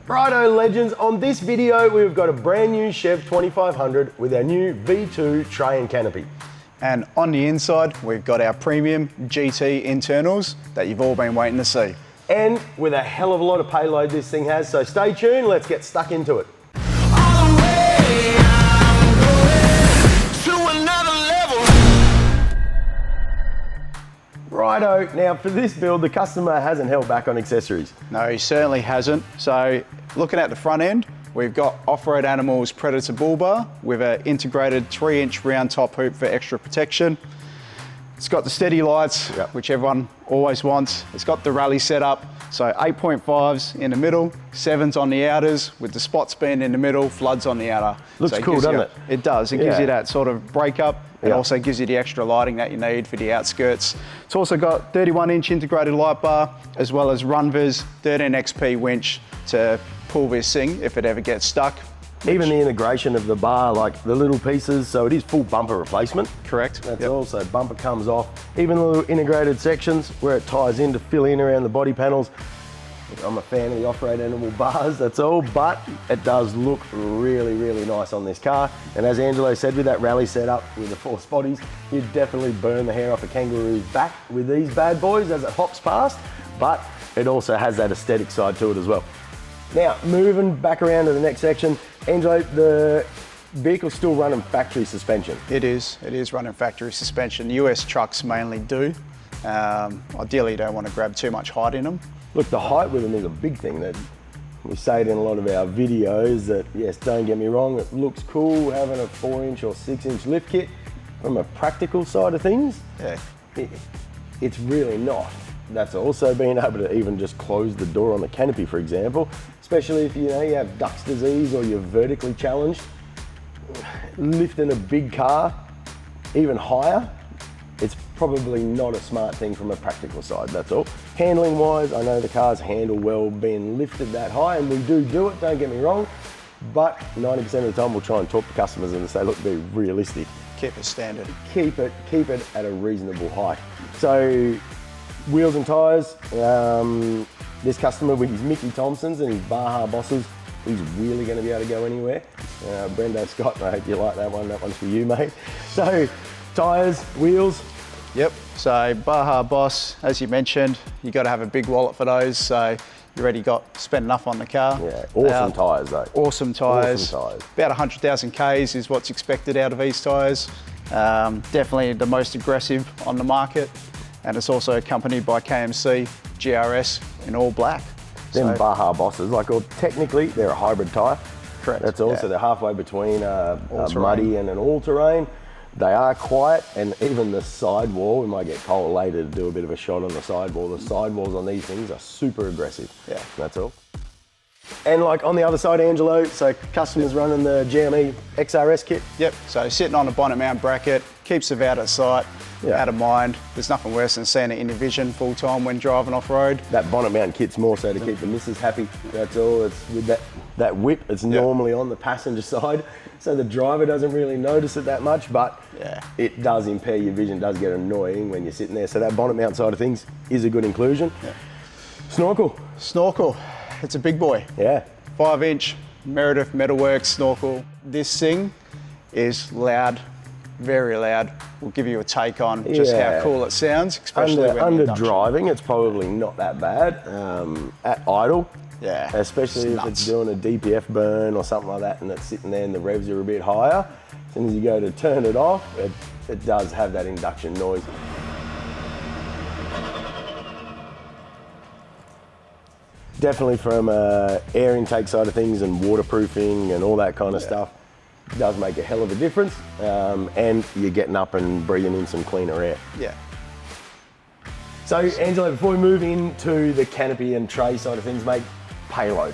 Righto legends, on this video we've got a brand new Chev 2500 with our new V2 tray and canopy. And on the inside we've got our premium GT internals that you've all been waiting to see. And with a hell of a lot of payload this thing has, so stay tuned, let's get stuck into it. Righto, now for this build, the customer hasn't held back on accessories. No, he certainly hasn't. So looking at the front end, we've got Offroad Animals Predator bull bar with an integrated 3-inch round top hoop for extra protection. It's got the steady lights, which everyone always wants. It's got the rally setup, so 8.5s in the middle, 7s on the outers, with the spots being in the middle, floods on the outer. Looks cool, doesn't it? It does. It gives you that sort of breakup. It also gives you the extra lighting that you need for the outskirts. It's also got 31-inch integrated light bar, as well as Runviz 13XP winch to pull this thing if it ever gets stuck. Even the integration of the bar, like the little pieces, so it is full bumper replacement. Correct. That's all, so bumper comes off. Even the little integrated sections where it ties in to fill in around the body panels. I'm a fan of the Offroad Animal bars, that's all, but it does look really, really nice on this car. And as Angelo said, with that rally setup with the 4 spotties, you'd definitely burn the hair off a kangaroo's back with these bad boys as it hops past, but it also has that aesthetic side to it as well. Now, moving back around to the next section, Angelo, the vehicle's still running factory suspension. It is running factory suspension. US trucks mainly do. Ideally, you don't want to grab too much height in them. Look, the height with them is a big thing. That we say it in a lot of our videos that, yes, don't get me wrong, it looks cool having a 4-inch or 6-inch lift kit. From a practical side of things, it's really not. That's also being able to even just close the door on the canopy, for example, especially if you have duck's disease or you're vertically challenged. Lifting a big car even higher, it's probably not a smart thing from a practical side, that's all. Handling wise, I know the cars handle well being lifted that high, and we do it, don't get me wrong, but 90% of the time we'll try and talk to customers and say, look, be realistic. Keep it standard. Keep it at a reasonable height. So, wheels and tyres, this customer with his Mickey Thompsons and his Baja Bosses, he's really going to be able to go anywhere. Brendo Scott, I hope you like that one. That one's for you, mate. So, tyres, wheels. Yep, so Baja Boss, as you mentioned, you got to have a big wallet for those, so you already got spent enough on the car. Yeah, awesome tyres though. Awesome tyres. About 100,000 Ks is what's expected out of these tyres. Definitely the most aggressive on the market, and it's also accompanied by KMC GRS in all black. Them Baja Bosses, well, technically they're a hybrid tyre. Correct. That's also they're halfway between a muddy and an all-terrain. They are quiet, and even the sidewall, we might get Cole later to do a bit of a shot on the sidewall. The sidewalls on these things are super aggressive. Yeah. That's all. And like on the other side, Angelo, so customers running the GME XRS kit. Yep, so sitting on a bonnet mount bracket, keeps it out of sight, out of mind. There's nothing worse than seeing it in your vision full time when driving off-road. That bonnet mount kit's more so to keep the missus happy, that's all. It's with that whip, it's normally on the passenger side, so the driver doesn't really notice it that much, but it does impair your vision, does get annoying when you're sitting there. So that bonnet mount side of things is a good inclusion. Yeah. Snorkel. Snorkel, it's a big boy. Yeah. 5-inch Meredith Metalworks snorkel. This thing is loud, very loud. We'll give you a take on just how cool it sounds, especially under driving. It's probably not that bad. At idle, especially if it's doing a DPF burn or something like that, and it's sitting there and the revs are a bit higher. As soon as you go to turn it off, it does have that induction noise. Definitely from air intake side of things and waterproofing and all that kind of stuff, it does make a hell of a difference, and you're getting up and breathing in some cleaner air. Yeah. So Angelo, before we move into the canopy and tray side of things, mate, payload.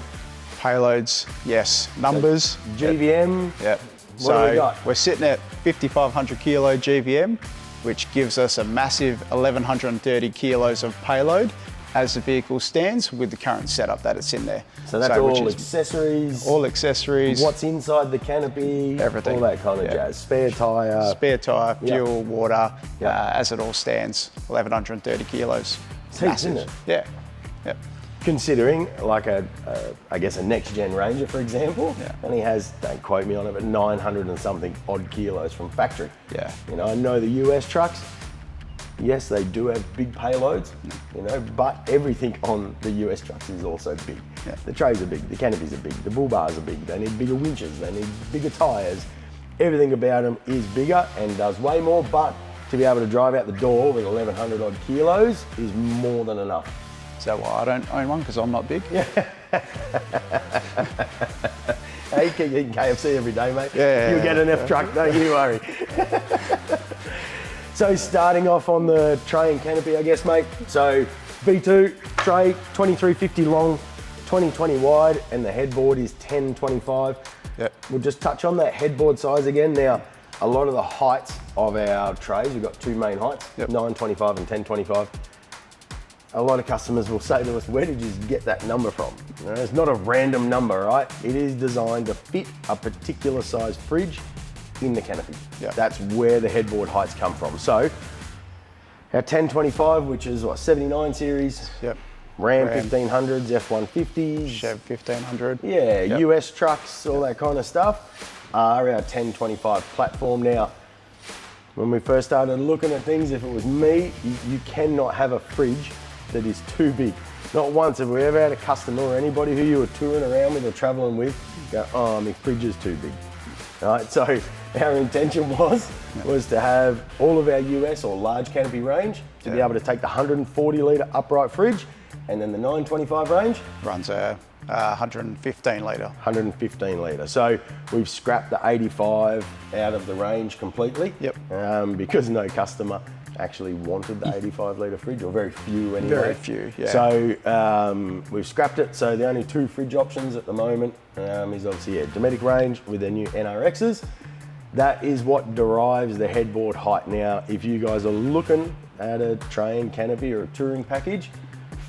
Payloads, yes. Numbers. So GVM. Yep. What do we got? We're sitting at 5,500 kilo GVM, which gives us a massive 1,130 kilos of payload as the vehicle stands with the current setup that it's in there. So that's all accessories? All accessories. What's inside the canopy? Everything. All that kind of jazz. Spare tyre. Spare tyre, fuel, water, as it all stands, 1,130 kilos. It's heaps, isn't it? Yeah. Yep. considering like I guess a next gen Ranger, for example, only has, don't quote me on it, but 900 and something odd kilos from factory. Yeah. You know, I know the US trucks, yes, they do have big payloads, you know, but everything on the US trucks is also big. Yeah. The trays are big, the canopies are big, the bull bars are big, they need bigger winches, they need bigger tyres. Everything about them is bigger and does way more, but to be able to drive out the door with 1,100 odd kilos is more than enough. Is that why I don't own one? Because I'm not big? Yeah. Hey, you keep eating KFC every day, mate. Yeah. You'll get an F truck, don't you worry. So starting off on the tray and canopy, I guess, mate. So V2 tray, 2350 long, 2020 wide, and the headboard is 1025. Yep. We'll just touch on that headboard size again. Now, a lot of the heights of our trays, we've got two main heights, 925 and 1025. A lot of customers will say to us, where did you get that number from? You know, it's not a random number, right? It is designed to fit a particular size fridge in the canopy. Yep. That's where the headboard heights come from. So our 1025, which is what, 79 series, Ram 1500s, F-150s, Chev 1500. Yeah, US trucks, all that kind of stuff are our 1025 platform. Now, when we first started looking at things, if it was me, you cannot have a fridge that is too big. Not once have we ever had a customer or anybody who you were touring around with or traveling with go, oh, my fridge is too big. All right, so our intention was to have all of our US or large canopy range to be able to take the 140 litre upright fridge, and then the 925 range runs a 115 litre. 115 litre. So we've scrapped the 85 out of the range completely. Because no customer actually wanted the 85 litre fridge, or very few anyway. Very few, yeah. So we've scrapped it. So the only two fridge options at the moment is obviously Dometic range with their new NRXs. That is what derives the headboard height. Now, if you guys are looking at a train, canopy or a touring package,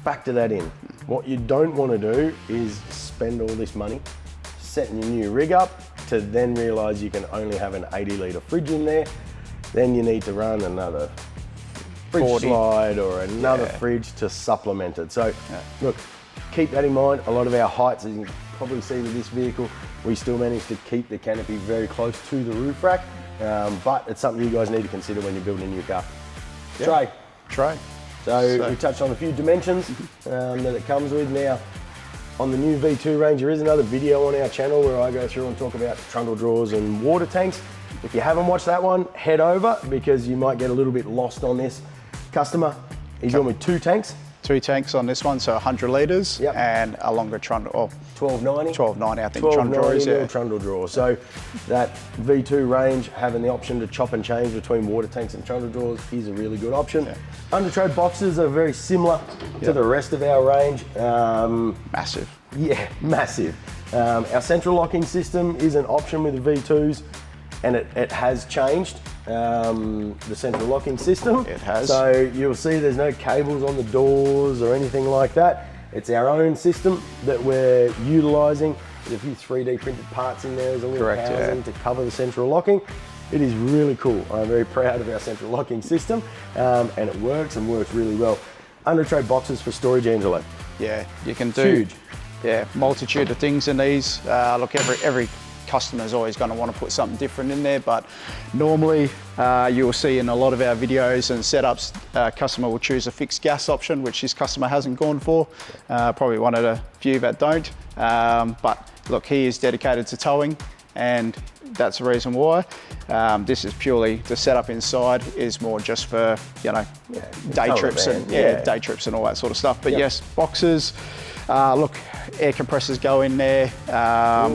factor that in. What you don't want to do is spend all this money setting your new rig up to then realise you can only have an 80 litre fridge in there. Then you need to run another fridge 40. slide or another fridge to supplement it. So look, keep that in mind. A lot of our heights, as you can probably see with this vehicle, we still manage to keep the canopy very close to the roof rack, but it's something you guys need to consider when you're building a new car. Tray. So we touched on a few dimensions that it comes with. Now, on the new V2 range, there is another video on our channel where I go through and talk about trundle drawers and water tanks. If you haven't watched that one, head over, because you might get a little bit lost on this. Customer, he's going with two tanks. Two tanks on this one, so 100 litres, and a longer trundle, 1290. 1290, I think, trundle drawers, trundle drawer. So that V2 range, having the option to chop and change between water tanks and trundle drawers is a really good option. Under tray boxes are very similar to the rest of our range. Massive. Yeah, massive. Our central locking system is an option with the V2s, and it has changed. The central locking system. It has. So you'll see there's no cables on the doors or anything like that. It's our own system that we're utilising. There's a few 3D printed parts in there as a little housing to cover the central locking. It is really cool. I'm very proud of our central locking system, and it works really well. Under tray boxes for storage, Angelo. Yeah, you can do huge. Yeah, multitude of things in these. Look, every customer's always going to want to put something different in there, but normally you'll see in a lot of our videos and setups, customer will choose a fixed gas option, which this customer hasn't gone for. Probably one of the few that don't. But look, he is dedicated to towing, and that's the reason why. This is purely the setup inside is more just for, you know, day trips and day trips and all that sort of stuff. But yes, boxes. Look, air compressors go in there,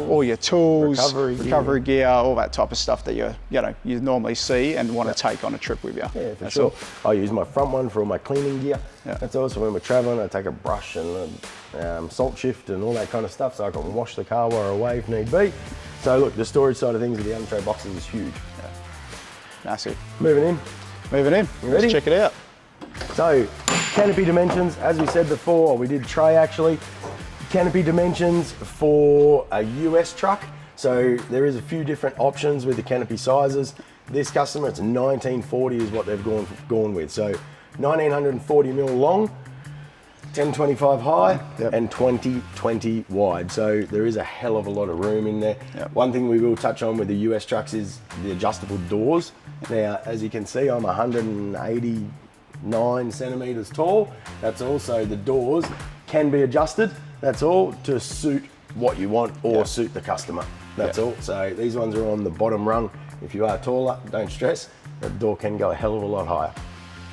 all your tools, recovery gear, all that type of stuff that you normally see and want to take on a trip with you. Yeah, for sure. I use my front one for all my cleaning gear. That's also when we're traveling, I take a brush and a salt shift and all that kind of stuff, so I can wash the car while we're away if need be. So look, the storage side of things with the under tray boxes is huge. Massive. Moving in. You ready? Let's check it out. So, canopy dimensions, as we said before, we did tray actually. Canopy dimensions for a US truck. So there is a few different options with the canopy sizes. This customer, it's 1940 is what they've gone with. So 1940 mil long, 1025 high and 2020 wide. So there is a hell of a lot of room in there. One thing we will touch on with the US trucks is the adjustable doors. Now, as you can see, I'm 189 centimeters tall. That's also the doors can be adjusted. That's all to suit what you want or suit the customer. That's all. So these ones are on the bottom rung. If you are taller, don't stress. The door can go a hell of a lot higher.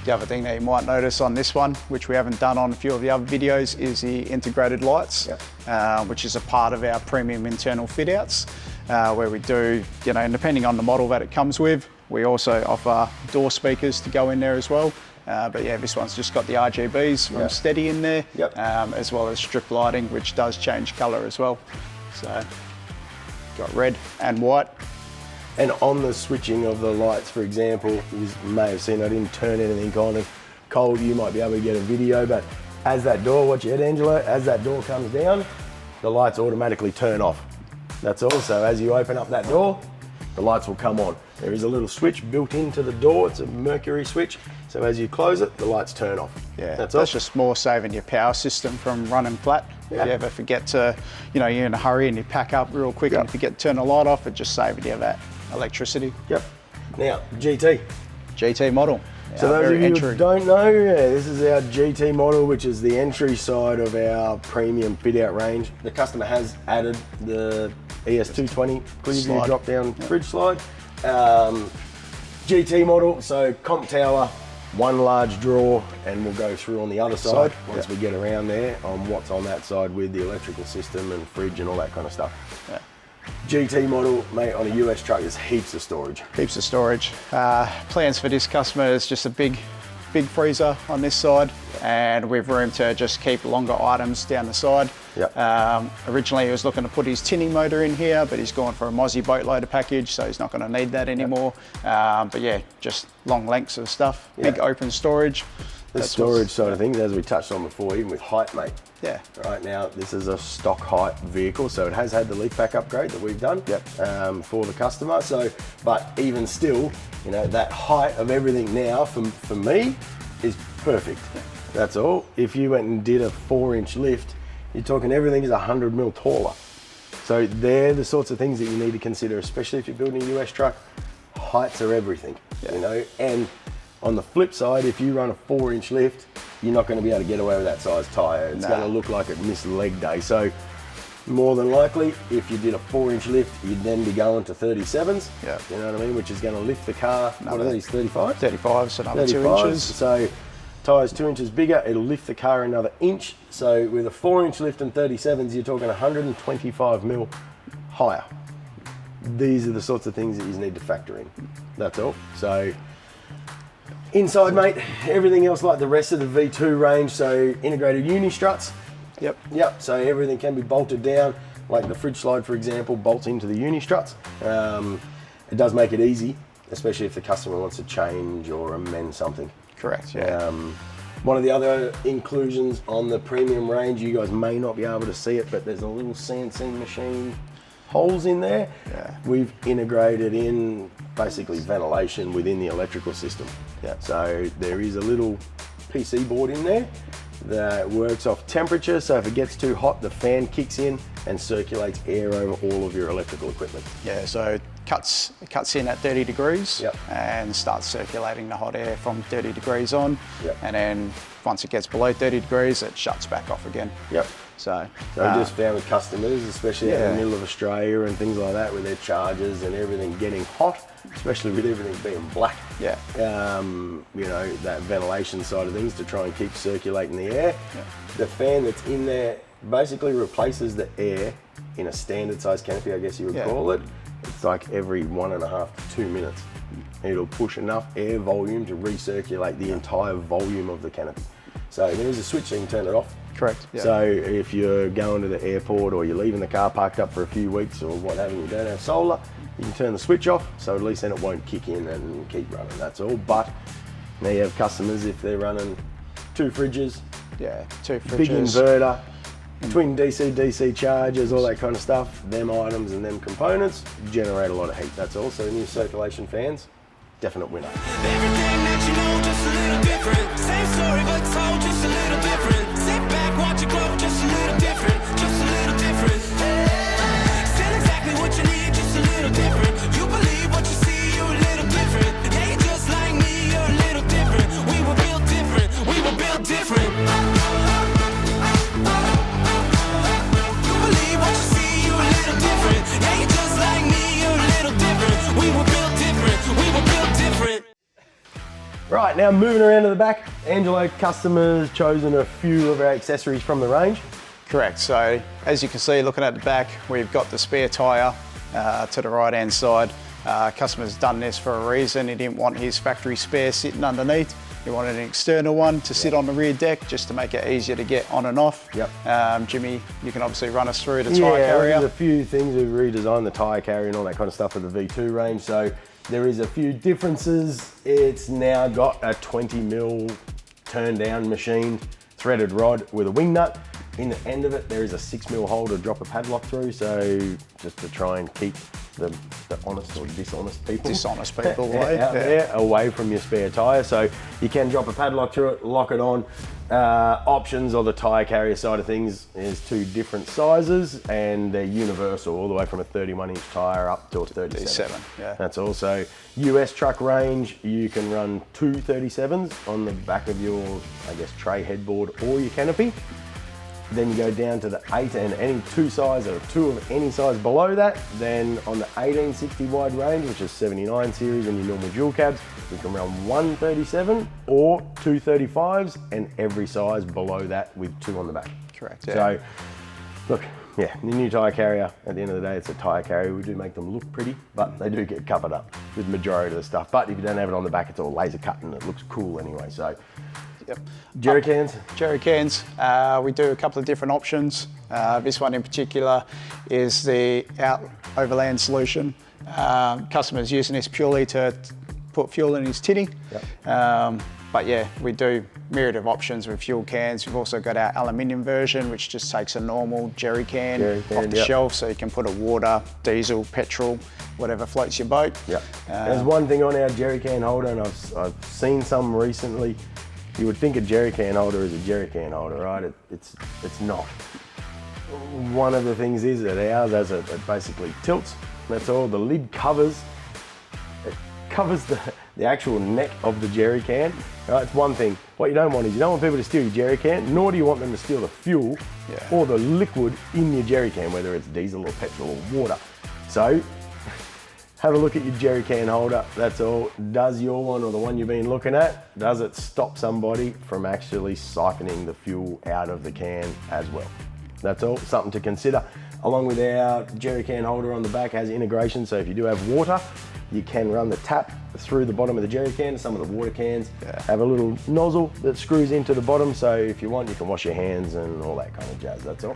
The other thing that you might notice on this one, which we haven't done on a few of the other videos, is the integrated lights, which is a part of our premium internal fit outs, where we do, you know, depending on the model that it comes with, we also offer door speakers to go in there as well. But yeah, this one's just got the RGBs from Steady in there, as well as strip lighting, which does change colour as well. So, got red and white. And on the switching of the lights, for example, you may have seen I didn't turn anything on. And Cole, you might be able to get a video, but as that door, watch your head, Angelo, as that door comes down, the lights automatically turn off. That's all. So as you open up that door, the lights will come on. There is a little switch built into the door. It's a mercury switch. So as you close it, the lights turn off. Yeah, that's just more saving your power system from running flat. If you ever forget to, you know, you're in a hurry and you pack up real quick and if you forget to turn the light off, it just saving you that electricity. Now, GT model. So those of you who don't know, this is our GT model, which is the entry side of our premium fit out range. The customer has added the ES220 Clearview drop down fridge slide. GT model, so comp tower, one large drawer, and we'll go through on the other side once we get around there on what's on that side with the electrical system and fridge and all that kind of stuff. GT model, mate, on a US truck, there's heaps of storage. Heaps of storage. Plans for this customer is just a big freezer on this side, and we've room to just keep longer items down the side. Originally he was looking to put his tinning motor in here, but he's gone for a Mozzie boat loader package, so he's not going to need that anymore. But yeah, just long lengths of stuff, big open storage. The storage side of things, as we touched on before, even with height, mate. Right now, this is a stock height vehicle, so it has had the leaf pack upgrade that we've done for the customer. So, but even still, you know, that height of everything now for me is perfect. That's all. If you went and did a 4-inch lift, you're talking everything is 100 mil taller. So they're the sorts of things that you need to consider, especially if you're building a US truck. Heights are everything, you know. And on the flip side, if you run a 4-inch lift, you're not going to be able to get away with that size tyre. It's going to look like it missed leg day. So more than likely, if you did a 4-inch lift, you'd then be going to 37s. You know what I mean? Which is going to lift the car. What are these, 35? 35, so another 2 inches. So tyres 2 inches bigger, it'll lift the car another inch. So with a 4-inch lift and 37s, you're talking 125 mil higher. These are the sorts of things that you need to factor in. That's all. So inside, mate, everything else like the rest of the V2 range, so integrated uni struts. So everything can be bolted down, like the fridge slide, for example, bolts into the uni struts. It does make it easy, especially if the customer wants to change or amend something. Correct, One of the other inclusions on the premium range, you guys may not be able to see it, but there's a little CNC machine holes in there. We've integrated in basically ventilation within the electrical system. So there is a little PC board in there that works off temperature. So if it gets too hot, the fan kicks in and circulates air over all of your electrical equipment. So it cuts in at 30 degrees and starts circulating the hot air from 30 degrees on. And then once it gets below 30 degrees, it shuts back off again. So I just found with customers, especially out in the middle of Australia and things like that, with their chargers and everything getting hot, especially with everything being black, you know, that ventilation side of things to try and keep circulating the air. The fan that's in there basically replaces the air in a standard size canopy, I guess you would call it. It's like every 1.5 to 2 minutes. It'll push enough air volume to recirculate the entire volume of the canopy. So there is a switch so you can turn it off. Correct. So if you're going to the airport or you're leaving the car parked up for a few weeks or what have you, you don't have solar, you can turn the switch off, so at least then it won't kick in and keep running, that's all. But now you have customers, if they're running 2 fridges, 2 fridges, big inverter, twin DC chargers, all that kind of stuff, them items and them components generate a lot of heat, that's all. So new circulation fans, definite winner. Everything that you know, just a little different. Same story, but told just a little different. Sit back. right, now moving around to the back, Angelo, customers chosen a few of our accessories from the range. Correct. So as you can see, looking at the back, we've got the spare tyre to the right hand side. Customer's done this for a reason. He didn't want his factory spare sitting underneath. He wanted an external one to sit on the rear deck just to make it easier to get on and off. Yep. Jimmy, you can obviously run us through the tyre carrier. There's a few things. We've redesigned the tyre carrier and all that kind of stuff for the V2 range. So there is a few differences. It's now got a 20mm turn down machined threaded rod with a wing nut. In the end of it, there is a 6mm hole to drop a padlock through. So just to try and keep the honest or dishonest people away, out there, away from your spare tyre. So you can drop a padlock through it, lock it on. Options on the tyre carrier side of things is 2 different sizes, and they're universal, all the way from a 31-inch tyre up to a 37. Yeah. That's also US truck range. You can run 2 37s on the back of your, I guess, tray headboard or your canopy. Then you go down to the 8 and any 2 size or 2 of any size below that. Then on the 1860 wide range, which is 79 series and your normal dual cabs, you can run 1 37 or 2 35s and every size below that with 2 on the back. Correct. Yeah. So, look, yeah, the new tyre carrier, at the end of the day, it's a tyre carrier. We do make them look pretty, but they do get covered up with the majority of the stuff. But if you don't have it on the back, it's all laser cut and it looks cool anyway. So. Yep. Jerry cans? Jerry cans. We do a couple of different options. This one in particular is the overland solution. Customer's using this purely to put fuel in his tinny. Yep. But yeah, we do myriad of options with fuel cans. We've also got our aluminium version, which just takes a normal jerry can off the shelf, so you can put a water, diesel, petrol, whatever floats your boat. Yep. There's one thing on our jerry can holder, and I've seen some recently. You would think a jerry can holder is a jerry can holder, right? It's not. One of the things is that ours, as it basically tilts, that's all. The lid covers, it covers the actual neck of the jerry can, right? It's one thing. What you don't want is you don't want people to steal your jerry can, nor do you want them to steal the fuel or the liquid in your jerry can, whether it's diesel or petrol or water. So, have a look at your jerry can holder, that's all. Does your one or the one you've been looking at, does it stop somebody from actually siphoning the fuel out of the can as well? That's all, something to consider. Along with our jerry can holder on the back has integration, so if you do have water, you can run the tap through the bottom of the jerry can. Some of the water cans have a little nozzle that screws into the bottom, so if you want, you can wash your hands and all that kind of jazz, that's all.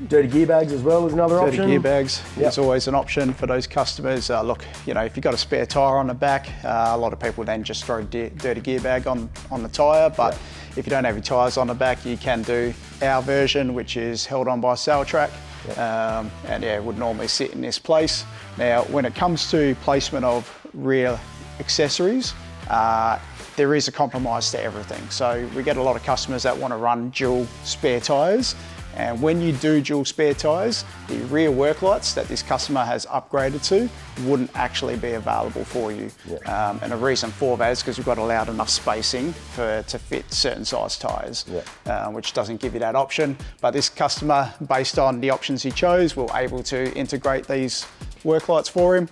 Dirty gear bags as well is another option. Dirty gear bags is always an option for those customers. Look, you know, if you've got a spare tyre on the back, a lot of people then just throw dirty gear bag on the tyre, but if you don't have your tyres on the back, you can do our version, which is held on by a sail track, and it would normally sit in this place. Now, when it comes to placement of rear accessories, there is a compromise to everything. So we get a lot of customers that want to run dual spare tyres. And when you do dual spare tyres, the rear work lights that this customer has upgraded to wouldn't actually be available for you. And the reason for that is because we've got allowed enough spacing to fit certain size tyres, which doesn't give you that option. But this customer, based on the options he chose, we're able to integrate these work lights for him.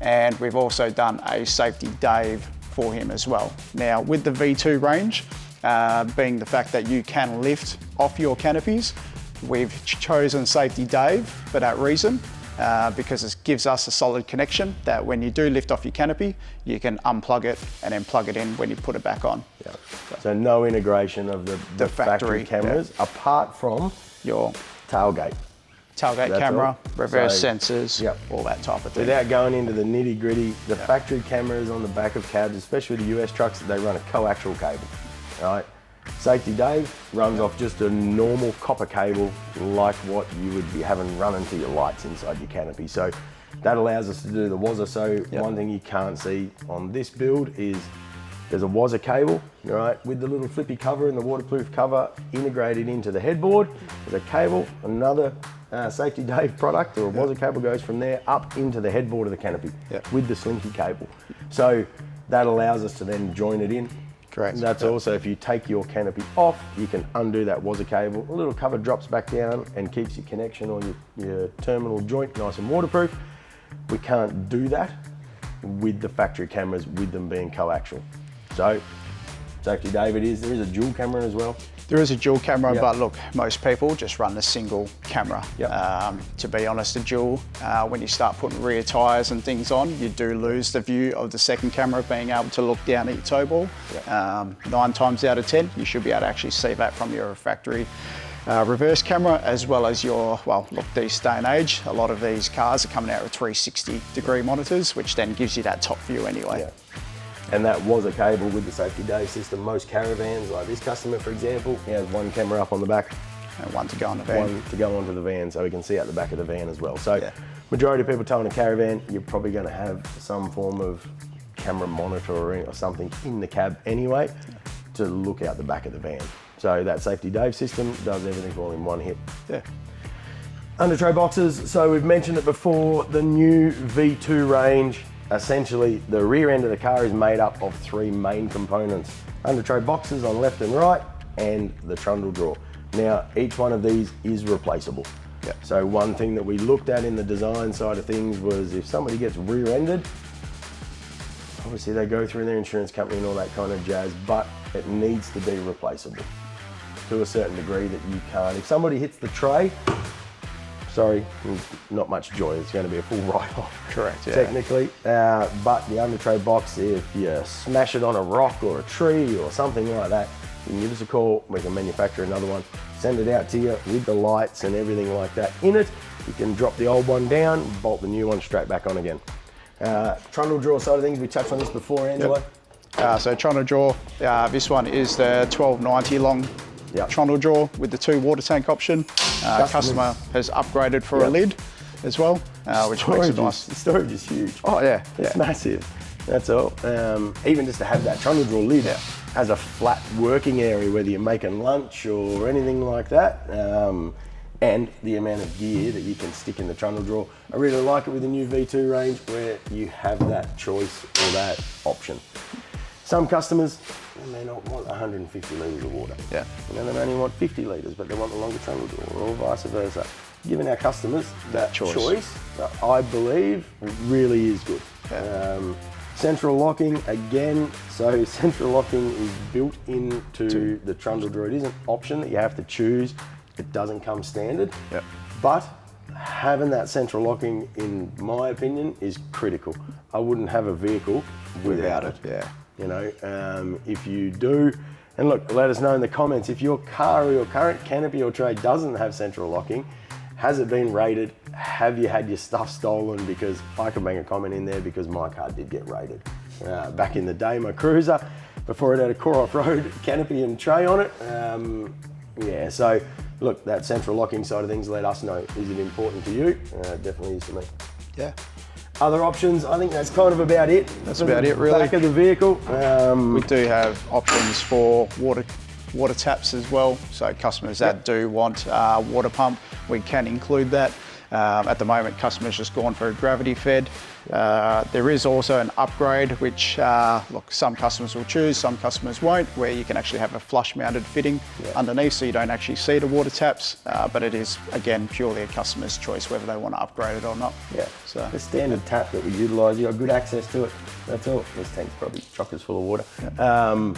And we've also done a safety Dave for him as well. Now, with the V2 range, being the fact that you can lift off your canopies, we've chosen Safety Dave for that reason, because it gives us a solid connection that when you do lift off your canopy, you can unplug it and then plug it in when you put it back on. So no integration of the factory cameras apart from your tailgate. Tailgate camera, reverse sensors, all that type of thing. Without going into the nitty gritty, the factory cameras on the back of cabs, especially the US trucks, they run a coaxial cable, right? Safety Dave runs off just a normal copper cable like what you would be having running to your lights inside your canopy. So that allows us to do the WASA. So one thing you can't see on this build is there's a WASA cable, right, with the little flippy cover and the waterproof cover integrated into the headboard. There's a cable, another Safety Dave product or a WASA cable goes from there up into the headboard of the canopy with the slinky cable. So that allows us to then join it in. Correct. That's also, if you take your canopy off, you can undo that WASA cable. A little cover drops back down and keeps your connection or your terminal joint nice and waterproof. We can't do that with the factory cameras with them being coaxial. So Safety David there is a dual camera as well. There is a dual camera, Yep. but look, most people just run a single camera. Yep. To be honest, a dual, when you start putting rear tyres and things on, you do lose the view of the second camera being able to look down at your tow ball. Yep. 9 times out of 10, you should be able to actually see that from your factory reverse camera, as well as your, well, look, this day and age, a lot of these cars are coming out with 360-degree monitors, which then gives you that top view anyway. Yeah. And that was a cable with the Safety Dave system. Most caravans, like this customer, for example, he has one camera up on the back. And one to go on the van. One to go onto the van, so we can see out the back of the van as well. So Yeah. majority of people towing a caravan, you're probably going to have some form of camera monitor or something in the cab anyway to look out the back of the van. So that Safety Dave system does everything all in one hit. Yeah. Under tray boxes, so we've mentioned it before, the new V2 range, essentially the rear end of the car is made up of 3 main components. Under tray boxes on left and right, and the trundle drawer. Now, each one of these is replaceable. Yeah. So one thing that we looked at in the design side of things was if somebody gets rear-ended, obviously they go through their insurance company and all that kind of jazz, but it needs to be replaceable to a certain degree that you can't. If somebody hits the tray, sorry, not much joy. It's going to be a full write-off. Correct, yeah. Technically. But the under tray box, if you smash it on a rock or a tree or something like that, you can give us a call. We can manufacture another one, send it out to you with the lights and everything like that in it. You can drop the old one down, bolt the new one straight back on again. Trundle drawer side of things, we touched on this before, Angelo. Yep. So trundle drawer, this one is the 1290 long Yep. trundle drawer with the 2 water tank option. Customer has upgraded for a lid as well, which makes it nice. The storage is huge. Oh yeah, It's massive, that's all. Even just to have that trundle drawer lid as a flat working area, whether you're making lunch or anything like that, and the amount of gear that you can stick in the trundle drawer. I really like it with the new V2 range where you have that choice or that option. Some customers, they may not want 150 litres of water. Yeah. You know, they only want 50 litres, but they want the longer trundle drawer, or vice versa. Giving our customers that choice I believe, really is good. Yeah. Central locking, again, so central locking is built into the trundle drawer. It is an option that you have to choose. It doesn't come standard. Yep. But having that central locking, in my opinion, is critical. I wouldn't have a vehicle without it. Yeah. You know, if you do, and look, let us know in the comments, if your car or your current Canopy or Tray doesn't have central locking, has it been raided? Have you had your stuff stolen? Because I can bang a comment in there because my car did get raided. Back in the day, my Cruiser, before it had a core Offroad Canopy and Tray on it. Yeah, so look, that central locking side of things, let us know. Is it important to you? Definitely is to me. Yeah. Other options, I think that's kind of about it. That's about it, really. Back of the vehicle. We do have options for water taps as well. So customers that do want a water pump, we can include that. At the moment, customers just gone for a gravity fed. There is also an upgrade, which look, some customers will choose, some customers won't, where you can actually have a flush mounted fitting underneath, so you don't actually see the water taps, but it is, again, purely a customer's choice whether they want to upgrade it or not. Yeah, so the standard tap that we utilise, you've got good access to it, that's all. This tank's probably chockers full of water.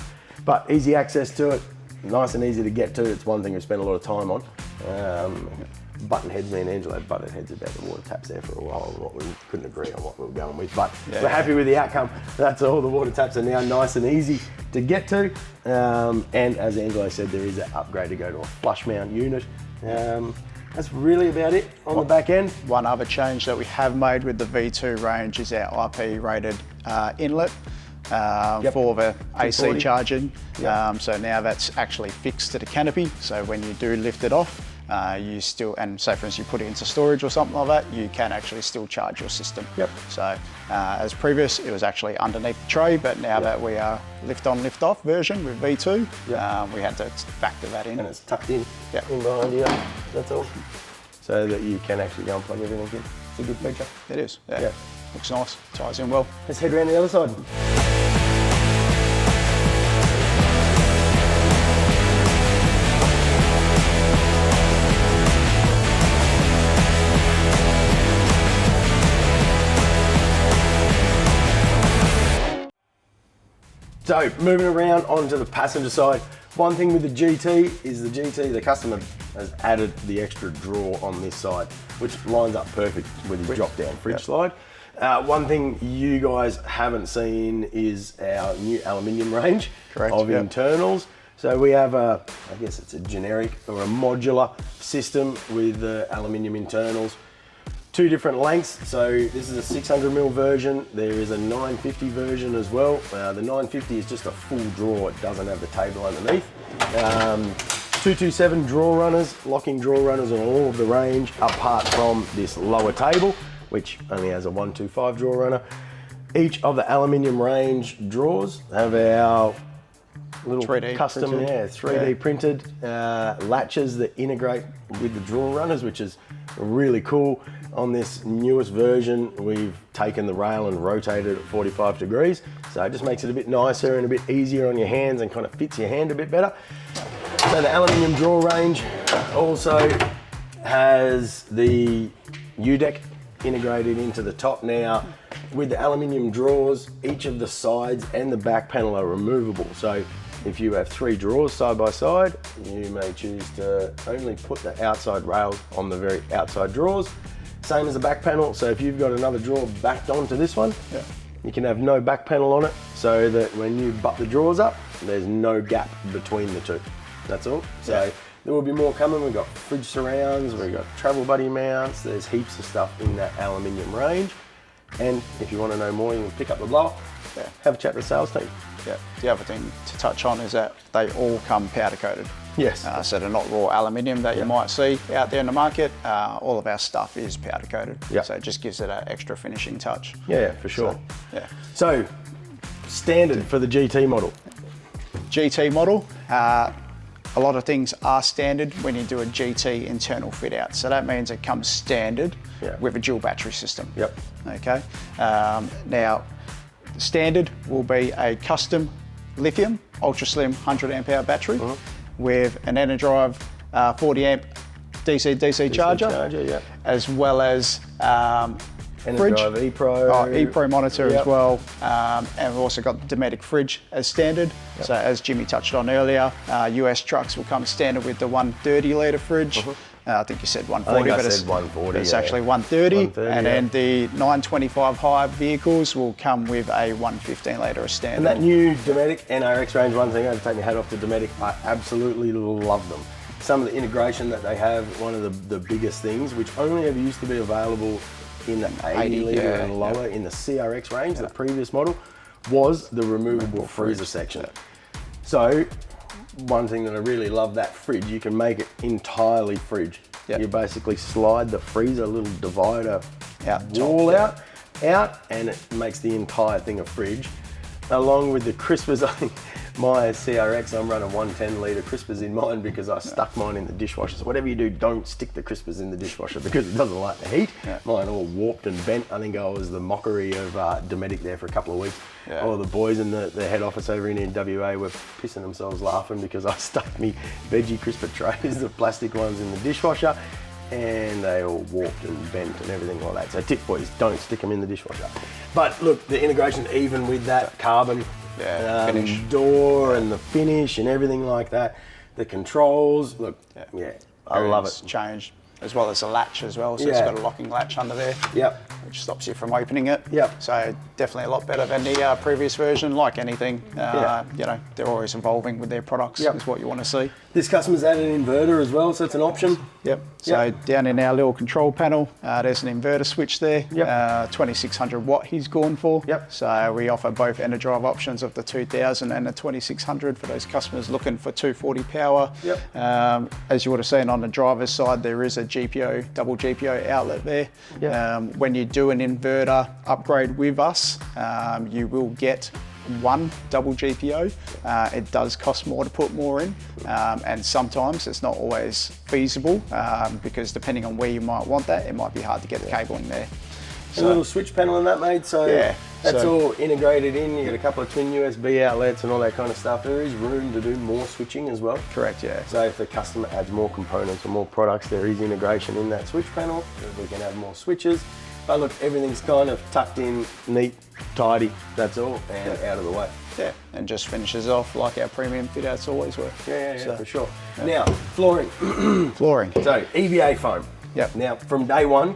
But easy access to it, nice and easy to get to. It's one thing we spend a lot of time on. Button heads, me and Angelo butted heads about the water taps there for a while, and what we couldn't agree on what we were going with, but we're happy with the outcome. That's all. The water taps are now nice and easy to get to, and as Angelo said, there is an upgrade to go to a flush mount unit. That's really about it on the back end. One other change that we have made with the V2 range is our IP rated inlet for the AC charging. So now that's actually fixed to the canopy, so when you do lift it off, you still, and say for instance you put it into storage or something like that, you can actually still charge your system. So as previous, it was actually underneath the tray, but now that we are lift on, lift off version with V2, we had to factor that in. And it's tucked in, in behind you, that's all. So that you can actually go and plug everything in. It's a good feature. It is, looks nice, ties in well. Let's head around the other side. So moving around onto the passenger side, one thing with the GT is the customer has added the extra drawer on this side, which lines up perfect with his drop-down fridge slide. One thing you guys haven't seen is our new aluminium range of internals. So we have I guess it's a generic or a modular system with aluminium internals. Two different lengths. So this is a 600mm version. There is a 950 version as well. The 950 is just a full drawer. It doesn't have the table underneath. 227 drawer runners, locking drawer runners on all of the range, apart from this lower table, which only has a 125 drawer runner. Each of the aluminium range drawers have our little 3D custom, printed. 3D printed latches that integrate with the drawer runners, which is really cool. On this newest version, we've taken the rail and rotated it at 45 degrees. So it just makes it a bit nicer and a bit easier on your hands and kind of fits your hand a bit better. So the aluminium drawer range also has the U-deck integrated into the top. Now, with the aluminium drawers, each of the sides and the back panel are removable. So if you have 3 drawers side by side, you may choose to only put the outside rails on the very outside drawers. Same as the back panel. So if you've got another drawer backed onto this one, you can have no back panel on it, so that when you butt the drawers up, there's no gap between the two. That's all. So there will be more coming. We've got fridge surrounds, we've got travel buddy mounts, there's heaps of stuff in that aluminium range. And if you want to know more, you can pick up the blower, have a chat with the sales team. The other thing to touch on is that they all come powder coated. Yes. So they're not raw aluminium that you might see out there in the market. All of our stuff is powder coated. So it just gives it an extra finishing touch. Yeah, for sure. So, So standard for the GT model. GT model, a lot of things are standard when you do a GT internal fit out. So that means it comes standard with a dual battery system. Okay. Now, standard will be a custom lithium ultra slim 100 amp hour battery with an Energive 40 amp DC charger, as well as fridge, E-Pro monitor as well, and we've also got the Dometic fridge as standard. So as Jimmy touched on earlier, US trucks will come standard with the 130 litre fridge. I think you said 140, but said 140, it's actually 130. And then the 925 high vehicles will come with a 115 litre as standard. And that new Dometic NRX range, one thing I have to take my hat off to Dometic, I absolutely love them. Some of the integration that they have, one of the biggest things, which only ever used to be available in the 80 litre and lower in the CRX range, the previous model, was the removable freezer section. So one thing that I really love, that fridge, you can make it entirely fridge. You basically slide the freezer little divider wall out, and it makes the entire thing a fridge. Along with the crispers, I think my CRX, I'm running 110 litre crispers in mine because I stuck mine in the dishwasher. So whatever you do, don't stick the crispers in the dishwasher because it doesn't like the heat. Mine all warped and bent. I think I was the mockery of Dometic there for a couple of weeks. All the boys in the head office over in WA were pissing themselves laughing because I stuck me veggie crisper trays, the plastic ones, in the dishwasher, and they all warped and bent and everything like that. So tip, boys, don't stick them in the dishwasher. But look, the integration, even with that carbon finish door and the finish and everything like that, the controls, look, I love it. Changed, as well as the latch as well. So it's got a locking latch under there, which stops you from opening it. So definitely a lot better than the previous version. Like anything, you know, they're always evolving with their products. Is what you want to see. This customer's added an inverter as well, so it's an option. So down in our little control panel, there's an inverter switch there. 2600 watt he's gone for. So we offer both Energive options of the 2000 and the 2600 for those customers looking for 240 power. As you would have seen on the driver's side, there is a GPO, double GPO outlet there. When you do an inverter upgrade with us, you will get one double GPO. It does cost more to put more in, and sometimes it's not always feasible because depending on where you might want that, it might be hard to get the cable in there. So, a little switch panel in that, mate, so that's all integrated in. You get a couple of twin USB outlets and all that kind of stuff. There is room to do more switching as well. Correct, So if the customer adds more components or more products, there is integration in that switch panel. We can add more switches. But look, everything's kind of tucked in, neat, tidy, that's all, and out of the way. Yeah, and just finishes off like our premium fit outs always were. Yeah, So, for sure. Now, flooring. flooring. So, EVA foam. Yep. Now, from day one,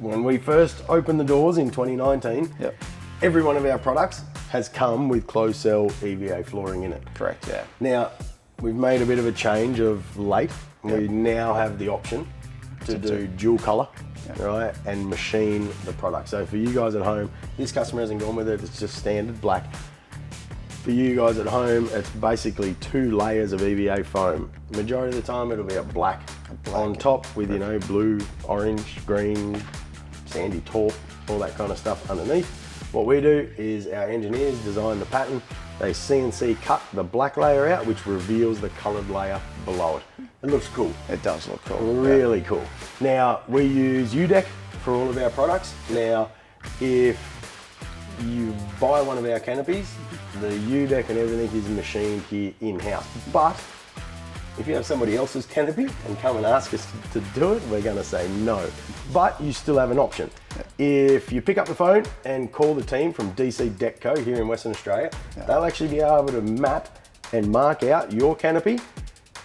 when we first opened the doors in 2019, Yep. every one of our products has come with closed cell EVA flooring in it. Correct, yeah. Now, we've made a bit of a change of late. We now have the option to do dual colour, right, and machine the product. So for you guys at home, this customer hasn't gone with it, it's just standard black. For you guys at home, it's basically 2 layers of EVA foam. Majority of the time, it'll be a black on top with, you know, blue, orange, green, sandy taupe, all that kind of stuff underneath. What we do is our engineers design the pattern. They CNC cut the black layer out, which reveals the coloured layer below it. It looks cool. It does look cool. Really cool. Now, we use UDEC for all of our products. Now, if you buy one of our canopies, the UDEC and everything is machined here in-house. But if you have somebody else's canopy and come and ask us to do it, we're gonna say no. But you still have an option. If you pick up the phone and call the team from DC Deck Co here in Western Australia, they'll actually be able to map and mark out your canopy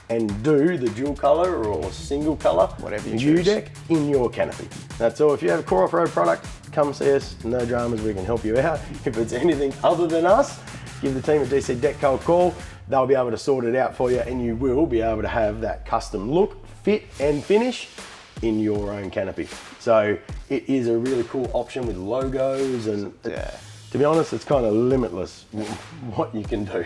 and do the dual colour or single colour whatever you choose UDEC in your canopy. That's all. If you have a core off-road product, come see us, no dramas, we can help you out. If it's anything other than us, give the team at DC Deck Co a call. They'll be able to sort it out for you, and you will be able to have that custom look, fit and finish in your own canopy. So it is a really cool option with logos, and to be honest, it's kind of limitless what you can do.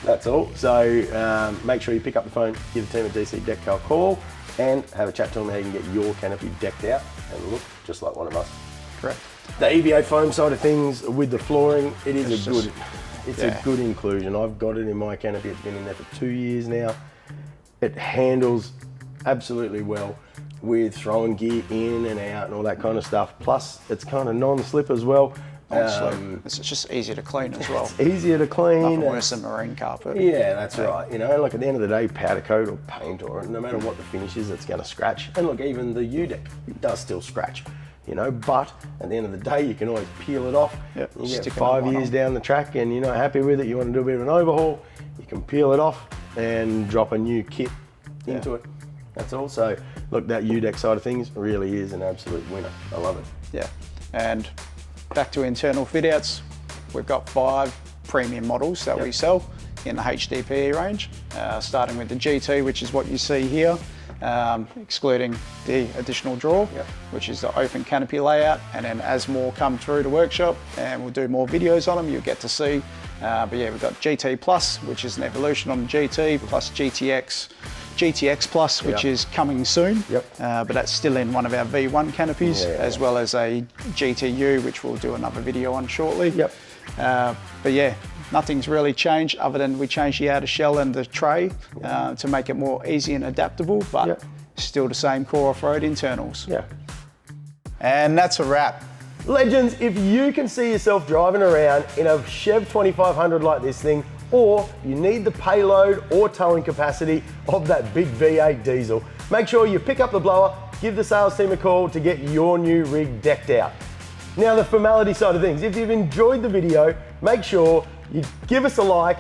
That's all. So make sure you pick up the phone, give the team at DC Deck Co a call, and have a chat to them how you can get your canopy decked out and look just like one of us. Correct. The EVA foam side of things with the flooring, it's a good inclusion. I've got it in my canopy. It's been in there for 2 years now. It handles absolutely well with throwing gear in and out and all that kind of stuff. Plus, it's kind of non-slip as well. It's just easier to clean as well. It's easier to clean. Nothing worse than marine carpet. Yeah, that's right. You know, like at the end of the day, powder coat or paint or no matter what the finish is, it's going to scratch. And look, even the UDEC, it does still scratch. You know, but at the end of the day, you can always peel it off. Yep, you get 5 years down the track and you're not happy with it, you want to do a bit of an overhaul, you can peel it off and drop a new kit into it. That's all. So, look, that UDEC side of things really is an absolute winner. I love it. Yeah, and back to internal fit outs, we've got 5 premium models that we sell in the HDPE range, starting with the GT, which is what you see here. Excluding the additional drawer, which is the open canopy layout, and then as more come through the workshop and we'll do more videos on them, you'll get to see. But yeah, we've got GT Plus, which is an evolution on the GT, plus GTX Plus, which is coming soon, but that's still in one of our V1 canopies, as well as a GTU, which we'll do another video on shortly. But yeah, nothing's really changed other than we changed the outer shell and the tray to make it more easy and adaptable, but still the same core off-road internals. And that's a wrap. Legends, if you can see yourself driving around in a Chev 2500 like this thing, or you need the payload or towing capacity of that big V8 diesel, make sure you pick up the blower, give the sales team a call to get your new rig decked out. Now, the formality side of things, if you've enjoyed the video, make sure you give us a like,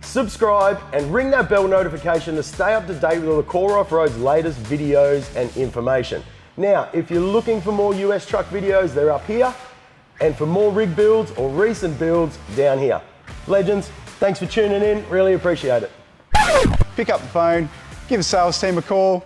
subscribe, and ring that bell notification to stay up to date with all the Core Off-Road's latest videos and information. Now, if you're looking for more US truck videos, they're up here, and for more rig builds or recent builds, down here. Legends, thanks for tuning in, really appreciate it. Pick up the phone, give the sales team a call.